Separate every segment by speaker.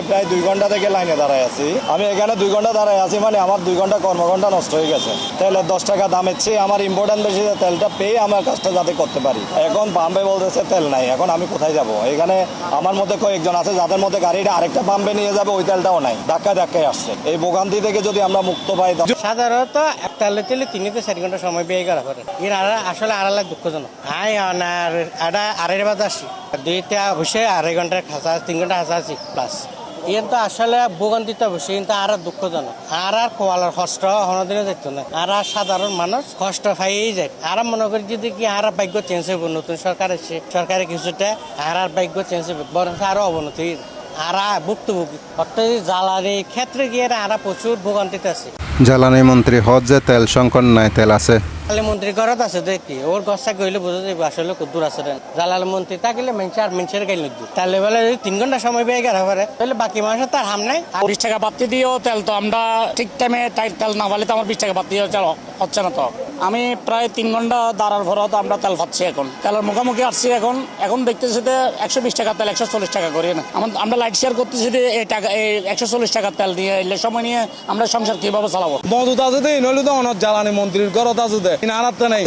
Speaker 1: প্রায় 2 ঘন্টা থেকে লাইনে দাঁড়ায় আছি। আমি এখানে 2 ঘন্টা দাঁড়ায় আছি, মানে আমার 2 ঘন্টা কর্মঘণ্টা নষ্ট হয়ে গেছে। তেলের 10 টাকা দামের চেয়ে আমার ইম্পর্টেন্ট বেশি, তেলটা পেয়ে আমার কাজটা যাতে করতে পারি। এখন পাম্পে বলতেছে তেল নাই, এখন আমি কোথায় যাব? এখানে আমার মধ্যে কয়েকজন আছে যাদের মধ্যে গাড়িটা আরেকটা পাম্পে নিয়ে যাবে, ওই তেলটাও নাই, ধাক্কায় আসছে। এই ভোগান্তি থেকে যদি আমরা মুক্ত পাই।
Speaker 2: সাধারণত একটা তেলে 3 থেকে 4 ঘন্টা সময় ব্যয় করা পড়ে। এর আসলে আড়াই দুঃখজনক। আড়াই বাজে আসি, 2টা বসে 2.5 ঘন্টার খাঁচা, 3 ঘন্টা খাঁচা আছি প্লাস। এর তো আসলে ভোগান্তিত বসে, কিন্তু আর দুঃখজনক। আর কোয়ালার কষ্ট হনদিনে যেত না। আর সাধারণ মানুষ কষ্ট পাইয়েই যায়। আর মনে করি যদি কি আর ভাগ্য চেঞ্জ হইব, নতুন সরকার এসে সরকারের কিছুটা আর ভাগ্য চেঞ্জ হবে, বরং আরো অবনতি। আর ভুক্তভোগী অর্থাৎ জ্বালানি ক্ষেত্রে গিয়ে আর প্রচুর ভোগান্তিতে আছে।
Speaker 3: জ্বালানি মন্ত্রী হজ যে তেল সংকট নাই, তেল আছে।
Speaker 2: জ্বালানি মন্ত্রী ঘরত আছে দেখি, ওর গছা গইলে বোঝা যাবে আসলে দূর আছে। জ্বালানি মন্ত্রী থাকলে মানুষের গাইল নদী তাহলে বলে 3 ঘন্টা সময় ব্যয় করা পারে, তাহলে বাকি মানুষের তার হাম নাই।
Speaker 4: 20 টাকা বাড়তি দিয়েও তেল তো আমরা ঠিক টাইমে তেল না পালে তো আমার 20 টাকা বাড়তি হচ্ছে না। তো আমি প্রায় 3 ঘন্টা দাঁড়ার ভরত আমরা তেল পাচ্ছি। এখন তেলের মুখোমুখি আসছি। এখন দেখতেছি যে 120 টাকা তেল 140 টাকা করি না। আমরা লাইট শেয়ার করতেছি যে এই টাকা, এই 140 টাকা তেল দিয়ে এলে সময় নিয়ে আমরা সংসার কিভাবে চালাবো?
Speaker 1: মজুদ আছে দেই, নইলে তো অনেক জ্বালানি মন্ত্রীর ঘরত আছে দে, আনাতে নাই,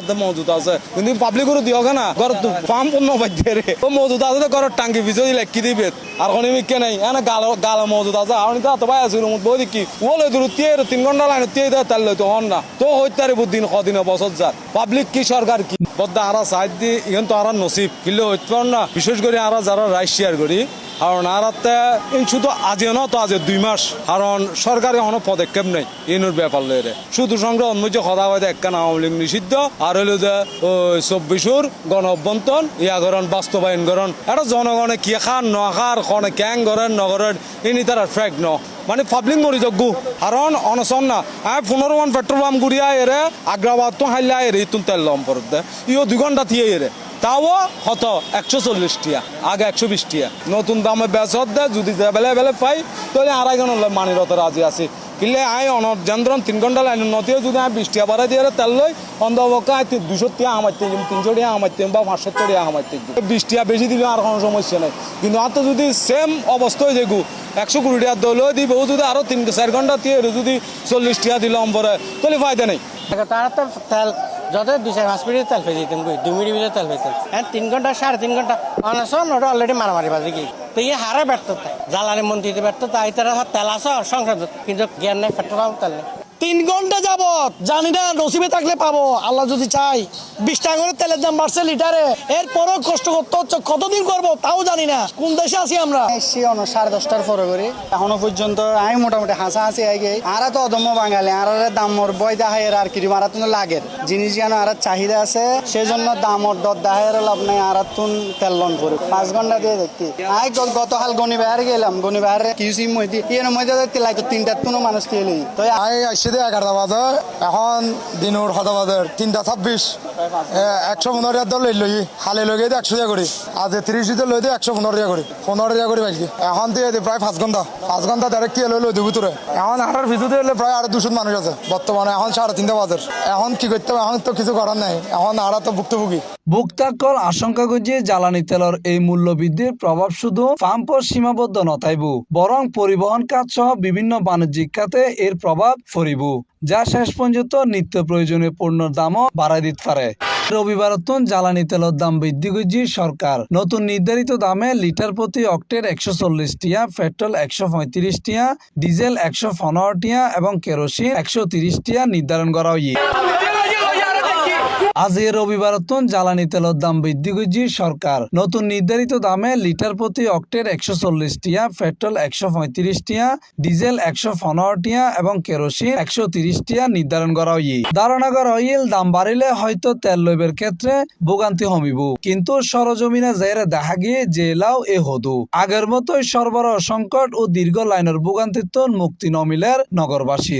Speaker 1: তো মজুদ আছে, কিন্তু পাবলিকেরও দিও না ঘর পাম্প পণ্য পাইতে রে। ও মজুদ আছে ঘরের টাঙ্কি ভিজে লেখি দিবে, আর কোনো মিকে নাই। এনে গালো মজুদ আছে। আমি তো ভাই আছি বই দেখি ওলে দূর 3 ঘন্টা লাইনে তেল লইতো হন না তো হইতারে বুদ্দিন কদিন বছর যার পাবলিক কি সরকার কি বদ্দা আর সাইড দিয়ে ইহন তো আর নসিব কিনলে হইতে পার না। বিশেষ করে আর যারা রাইস শেয়ার করি, কারণ আর শুধু আজিও না তো আজ 2 মাস, কারণ সরকারের কোনো পদক্ষেপ নেই ইনুর ব্যাপার লইরে। শুধু সঙ্গে অন্যজ কথা হয়তো একখান আওয়ামী লীগ নিষিদ্ধ, আর হইল যে 24 গণ অভ্যন্তর ইয়াকরণ বাস্তবায়ন করণ। এটা জনগণে কি খান ন খার খনে ক্যাং করেন নগরের ইনি তার ফ্যাক্ট ন, মানে পাবলিক মরিযোগ্য। কারণ অনশন না 15 মান পেট্রোল পাম্প গুড়িয়া এরে আগ্রাবাদ তো হাইলা এরে ইতুন তেল লম পড়ত দে ইও 2 ঘন্টা থিয়ে এরে, তাও হত 140 টিয়া, আগে 120 টিয়া। নতুন দামে বেচত দে, যদি বেলে পাই তাহলে 2.5 ঘন্টা মানিরত রাজি আছি। কিনলে অনযন্ত্রণ 3 ঘন্টা লাইন নথিও যদি 20 টিয়া বাড়াই দিয়ে তেল লই অন্ধপক্ষে 200 টিয়া আমারতে, 300 টিয়া আমারতে বা 500 টিয়া আমারতে, 20 টিয়া বেশি দিলে আর কোনো সমস্যা নেই। কিন্তু আর তো যদি সেম অবস্থায় যেগু 120 টিয়া দলও দিব, ও যদি আরো 3-4 ঘন্টা দিয়ে যদি 40 টিয়া দিলাম পরে তাহলে ফায়দা নেই।
Speaker 2: তারা তো তেল যত 2-5 মিনিট তেল ফেলে দিতাম, 2 মিনিট ভিতরে তেল ফেলতাম। 3 ঘন্টা 3.5 ঘন্টা অনশন, ওটা অলরেডি মারামারি বাজে কি। তো ইয়ে হারে ব্যর্থতা, জ্বালানি মন্ত্রীতে ব্যর্থতা। এই তারা তেল আছে সংক্রান্ত, কিন্তু জ্ঞান নেই, পেট্রোল পাম্প তেল নেই।
Speaker 5: 3 ঘন্টা যাবত জানি না, নসিবে থাকলে পাবো, আল্লাহ যদি চাই। 20 টাকা করে তেলের দাম বাড়ছে লিটারে, এরপরও কষ্ট করতে হচ্ছে। কতদিন করবো তাও জানি না, কোন দেশে আছি আমরা।
Speaker 6: 10:30টার পরে করি এখনো পর্যন্ত আমি মোটামুটি হাসি আগে আর তো অদম্য বাঙালি আর দামর বই দেখায় আর কি মারা তো লাগে জিনিস যেন আর চাহিদা আছে, সেই জন্য দামর দর দেখায় লাভ নাই। আর তুন তেল লন করি 5 ঘন্টা দিয়ে দেখি। আই গত হাল গনি বাহার গেলাম, গনি বাহারে কিউসি মধ্যে ইয়ে মধ্যে তেলাই তো 3টার কোনো মানুষ তেলি তো
Speaker 7: আই আসছে 11টা বাজে, এখন দিনুর 7 বাজে 3:26। 115 দল লই হালে লগে 100 টাকা করি, আজ 30 দিতে লই 115 টাকা করি, 15 টাকা করি বাইকি। এখন দিয়ে প্রায় 5 ঘন্টা ডাইরেক্ট কি লই দিব তোরে। এখন আর ভিজুতে হলে প্রায় আর 200 মানুষ আছে বর্তমানে। এখন 3:30 বাজে, এখন কি করতে হবে? এখন তো কিছু করার নাই, এখন আর তো ভুক্তভোগী।
Speaker 8: ভোক্তাসকল আশঙ্কা করছে জ্বালানি তেলের এই মূল্য বৃদ্ধির প্রভাব শুধু পাম্পর সীমাবদ্ধ নথাইব, বরং পরিবহন খাত সহ বিভিন্ন বাণিজ্যিক খাতে এর প্রভাব পড়িব, যা শেষ পর্যন্ত নিত্য প্রয়োজনীয় পণ্যের দামও বাড়াই দিতে পারে। রবিবার জ্বালানি তেলের দাম বৃদ্ধি করছে সরকার। নতুন নির্ধারিত দামে লিটার প্রতি অক্টের 140 টিয়া, পেট্রোল 135 টিয়া, ডিজেল 115 টিয়া এবং কেরোসিন 130 টিয়া নির্ধারণ করা হয়েছে। আজ রবিবার জ্বালানি তেলের দাম বৃদ্ধি করছে সরকার। নতুন নির্ধারিত দামে লিটার প্রতি অক্টের 140 টিয়া, পেট্রোল 135 টিয়া, ডিজেল 115 টিয়া এবং কেরোসিন 130 টিয়া নির্ধারণ করা হয়েছে। ধারণা করা হইল দাম বাড়িলে হয়তো তেল লইবের ক্ষেত্রে ভোগান্তি কমিব, কিন্তু সরজমিনে যাইরে দেখা গিয়ে যে লাও এ হদু আগের মতোই সরবরাহ সংকট ও দীর্ঘ লাইনের ভোগান্তিত্ব মুক্তি নমিলের নগরবাসীর।